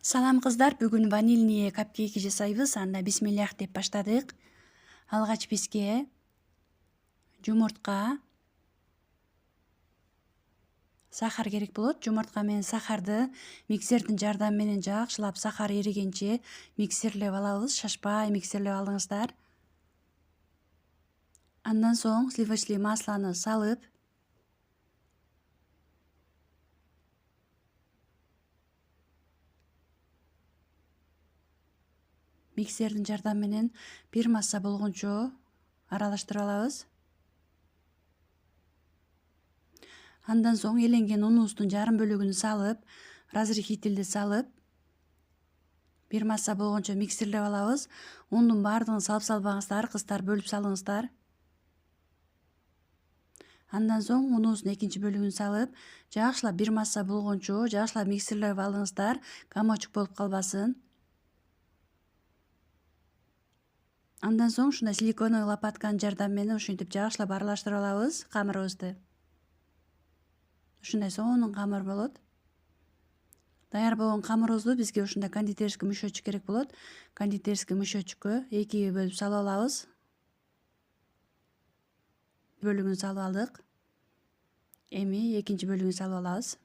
Салам кыздар, бүгүн ванильный капкейки жасайбыз. Анда бисмиллах деп баштадык. Алгач бизге жумуртка, сахар керек болот. Жумуртка менен сахарды миксердин жардамы менен жакшылап сахар эригенче миксерлеп алабыз. Шашпай миксерлеп алыңыздар. Андан соң сливочный маслону салып, миксердин жардамы менен бир масса болгончо аралаштырып алабыз. Андан соң эленген унубуздун жарым бөлүгүн салып, разрыхительди салып, бир масса болгончо миксерлеп алабыз. Ундун баардыгын салып салбаңыздар, кыздар бөлүп салыңыздар. Андан соң унубуздун экинчи бөлүгүн салып, жакшылап бир масса болгончо жакшылап миксерлеп алыңыздар, комочек болуп калбасын. Андан соң ушундай силиконовый лопатканын жардамы менен ушинтип жакшылап аралаштырып алабыз камырыбызды. Ушундай сонун камыр болот. Даяр болгон камырыбызды бизге ушундай кондитерский мешочек керек болот. Кондитерский мешочкко экиге бөлүп салып алабыз. Бөлүгүн салып алдык. Эми экинчи бөлүгүн салып алабыз.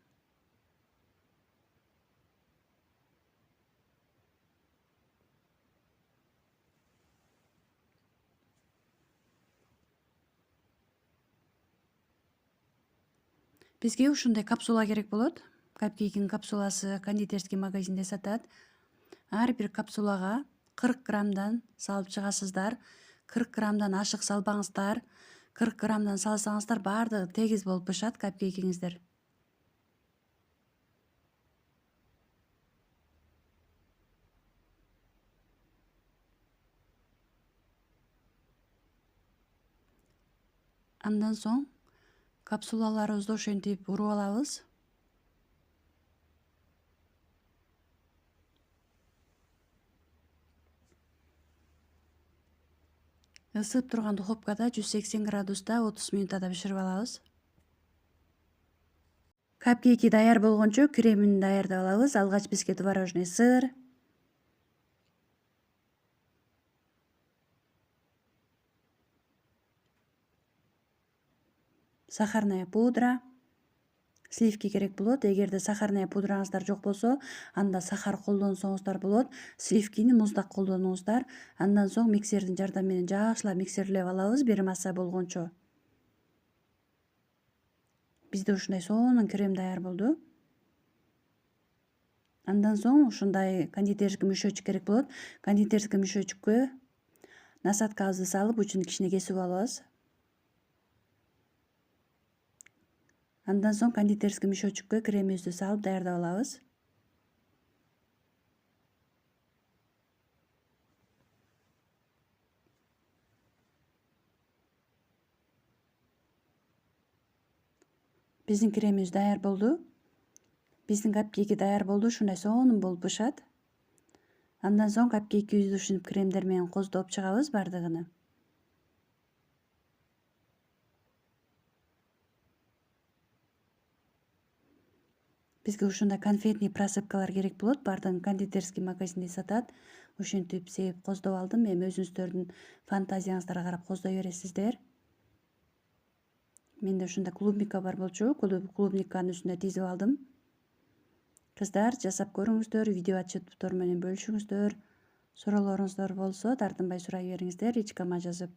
Бизге ушундай капсула керек болот. Капкейкинин капсуласы кондитерский магазинде сатат. Ар бир капсулага 40 граммдан салып чыгасыздар. 40 граммдан ашык салбаңыздар. 40 граммдан салсаңыздар баардыгы тегиз болуп бышат капкейкиңиздер. Андан соң капсулаларыбызды ошентип уруп алабыз. Ысып турган духовкада 180 градуста 30 минутада биширип алабыз. Капкейки даяр болгончо кремин даярдап алабыз. Алгач бизге творожный сыр, сахарная пудра, сливки керек болот. Эгерде сахарная пудраңыздар жок болсо, анда сахар колдонсоңуздар болот. Сливкини муздак колдонуңуздар. Андан соң миксердин жардамы менен жакшылап миксерлеп алабыз бир масса болгончо. Бизде ушундай сонун крем даяр болду. Андан соң ушундай кондитерский мешочек керек болот. Кондитерский мешочккө насадкабызды салып, учун кичине кесип алабыз. Андан соң кондитерский мешочккө кремибизди салып даярдап алабыз. Биздин кремибиз даяр болду. Биздин капкейки даяр болду. Ушундай сонун болуп бышат. Андан соң капкейкибизди ушинтип кремдер менен коздоп чыгабыз баардыгын. Бизге ушундай конфетный просыпкалар керек болот. Баардыгын кондитерский магазинде сатат. Ушинтип сээп коздоп алдым. Эми өзүңүздөрдүн фантазияңыздарга карап коздой бересиздер. Менде ушундай клубника бар болчу. Клубниканын үстүнө тизип алдым. Кыздар жасап көрүңүздөр, видео отчеттор менен бөлүшүңүздөр. Суроолоруңуздар болсо тартынбай сурай бериңиздер, речкама жазып.